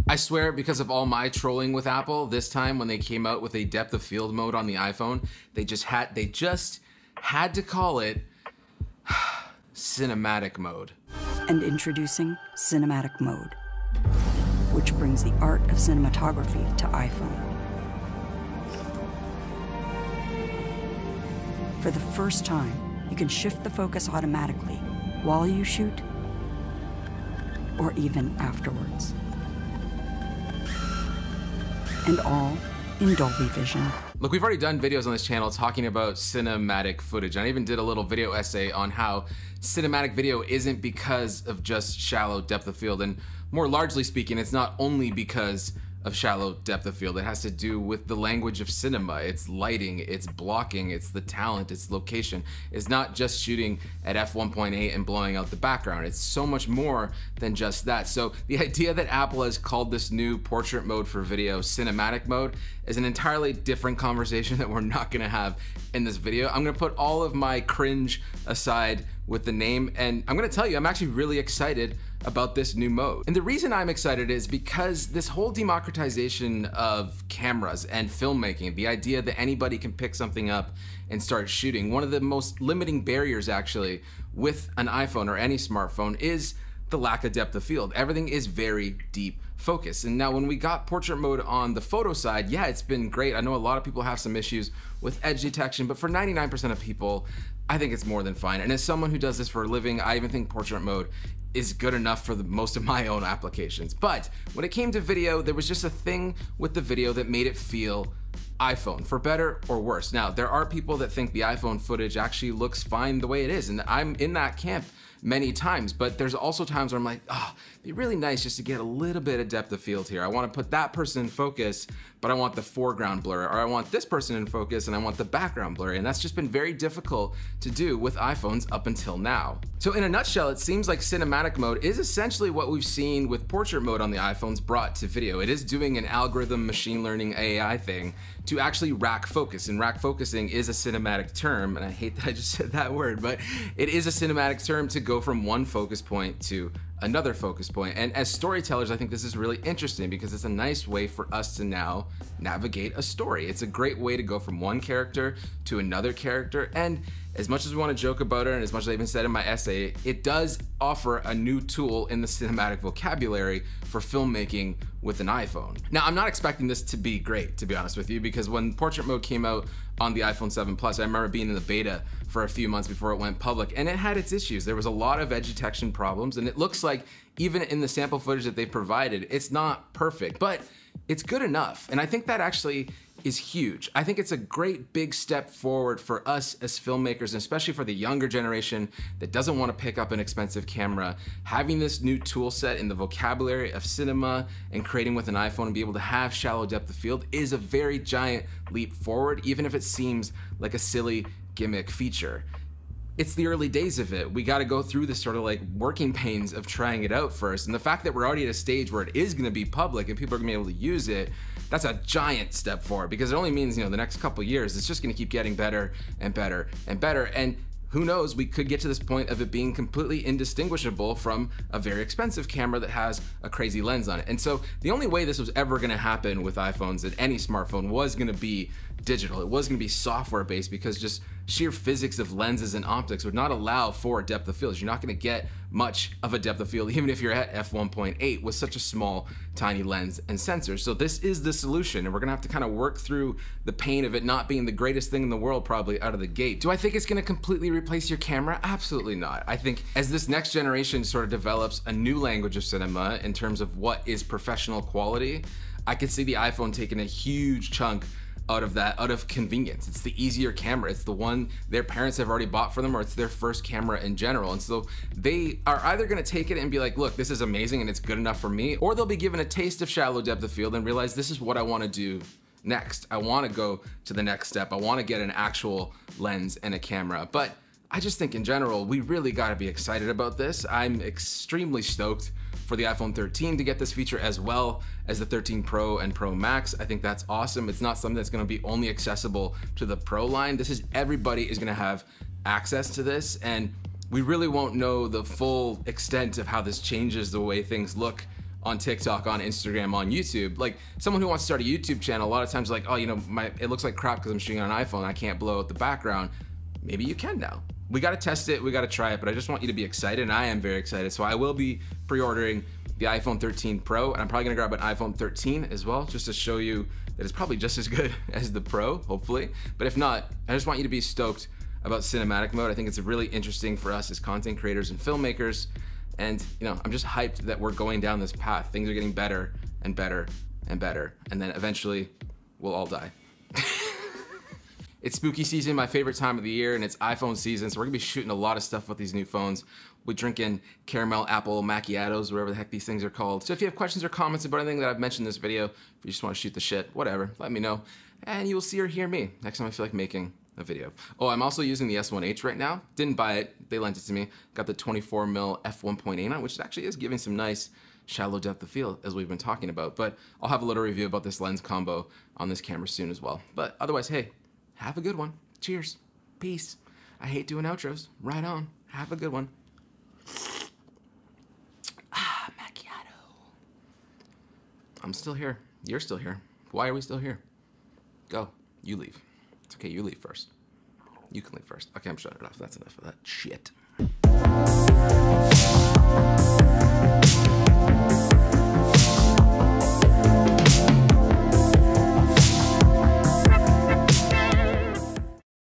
I swear, because of all my trolling with Apple, this time when they came out with a depth of field mode on the iPhone, they just had to call it cinematic mode. And introducing cinematic mode, which brings the art of cinematography to iPhone. For the first time, you can shift the focus automatically while you shoot or even afterwards. And all in Dolby Vision. Look, we've already done videos on this channel talking about cinematic footage. I even did a little video essay on how cinematic video isn't because of just shallow depth of field. And more largely speaking, it's not only because of shallow depth of field. It has to do with the language of cinema. It's lighting, it's blocking, it's the talent, it's location. It's not just shooting at f1.8 and blowing out the background. It's so much more than just that. So the idea that Apple has called this new portrait mode for video cinematic mode is an entirely different conversation that we're not gonna have in this video. I'm gonna put all of my cringe aside with the name, and I'm gonna tell you, I'm actually really excited about this new mode. And the reason I'm excited is because this whole democratization of cameras and filmmaking, the idea that anybody can pick something up and start shooting, one of the most limiting barriers actually with an iPhone or any smartphone is the lack of depth of field. Everything is very deep focus. And now when we got portrait mode on the photo side, yeah, it's been great. I know a lot of people have some issues with edge detection, but for 99% of people, I think it's more than fine. And as someone who does this for a living, I even think portrait mode is good enough for most of my own applications. But when it came to video, there was just a thing with the video that made it feel iPhone, for better or worse. Now, there are people that think the iPhone footage actually looks fine the way it is, and I'm in that camp many times, but there's also times where I'm like, oh, it'd be really nice just to get a little bit of depth of field here. I want to put that person in focus, but I want the foreground blur, or I want this person in focus and I want the background blurry, and that's just been very difficult to do with iPhones up until now. So in a nutshell, it seems like cinematic mode is essentially what we've seen with portrait mode on the iPhones brought to video. It is doing an algorithm machine learning AI thing to actually rack focus, and rack focusing is a cinematic term, and I hate that I just said that word, but it is a cinematic term to go from one focus point to another focus point. And as storytellers, I think this is really interesting because it's a nice way for us to now navigate a story. It's a great way to go from one character to another character, and as much as we want to joke about it, and as much as I even said in my essay, it does offer a new tool in the cinematic vocabulary for filmmaking with an iPhone. Now, I'm not expecting this to be great, to be honest with you, because when portrait mode came out on the iPhone 7 Plus, I remember being in the beta for a few months before it went public, and it had its issues. There was a lot of edge detection problems, and it looks like even in the sample footage that they've provided, it's not perfect, but it's good enough. And I think that actually is huge. I think it's a great big step forward for us as filmmakers, and especially for the younger generation that doesn't want to pick up an expensive camera. Having this new tool set in the vocabulary of cinema and creating with an iPhone and be able to have shallow depth of field is a very giant leap forward, even if it seems like a silly gimmick feature. It's the early days of it. We got to go through this sort of like working pains of trying it out first. And the fact that we're already at a stage where it is going to be public and people are going to be able to use it, that's a giant step forward, because it only means, the next couple of years, it's just going to keep getting better and better and better. And who knows, we could get to this point of it being completely indistinguishable from a very expensive camera that has a crazy lens on it. And so the only way this was ever going to happen with iPhones and any smartphone was going to be digital. It was going to be software based, because just sheer physics of lenses and optics would not allow for depth of field. You're not going to get much of a depth of field even if you're at f1.8 with such a small tiny lens and sensors. So this is the solution, and we're going to have to kind of work through the pain of it not being the greatest thing in the world probably out of the gate. Do I think it's going to completely replace your camera? Absolutely not. I think as this next generation sort of develops a new language of cinema in terms of what is professional quality, I could see the iPhone taking a huge chunk out of convenience. It's the easier camera. It's the one their parents have already bought for them, or it's their first camera in general. And so they are either gonna take it and be like, look, this is amazing and it's good enough for me, or they'll be given a taste of shallow depth of field and realize this is what I wanna do next. I wanna go to the next step. I wanna get an actual lens and a camera. But I just think in general, we really gotta be excited about this. I'm extremely stoked for the iPhone 13 to get this feature, as well as the 13 Pro and Pro Max. I think that's awesome. It's not something that's gonna be only accessible to the Pro line. This is, everybody is gonna have access to this, and we really won't know the full extent of how this changes the way things look on TikTok, on Instagram, on YouTube. Like someone who wants to start a YouTube channel, a lot of times like, oh, you know, it looks like crap because I'm shooting on an iPhone, I can't blow out the background. Maybe you can now. We gotta test it, we gotta try it, but I just want you to be excited, and I am very excited. So I will be pre-ordering the iPhone 13 Pro, and I'm probably gonna grab an iPhone 13 as well, just to show you that it's probably just as good as the Pro, hopefully. But if not, I just want you to be stoked about cinematic mode. I think it's really interesting for us as content creators and filmmakers. And you know, I'm just hyped that we're going down this path. Things are getting better and better and better. And then eventually we'll all die. It's spooky season, my favorite time of the year, and it's iPhone season. So we're gonna be shooting a lot of stuff with these new phones. We're drinking caramel apple macchiatos, whatever the heck these things are called. So if you have questions or comments about anything that I've mentioned in this video, if you just wanna shoot the shit, whatever, let me know. And you will see or hear me next time I feel like making a video. Oh, I'm also using the S1H right now. Didn't buy it, they lent it to me. Got the 24mm f1.8 on, which actually is giving some nice shallow depth of field as we've been talking about. But I'll have a little review about this lens combo on this camera soon as well. But otherwise, hey, have a good one. Cheers. Peace. I hate doing outros. Right on. Have a good one. Ah, macchiato. I'm still here. You're still here. Why are we still here? Go. You leave. It's okay, you leave first. You can leave first. Okay, I'm shutting it off. That's enough of that shit.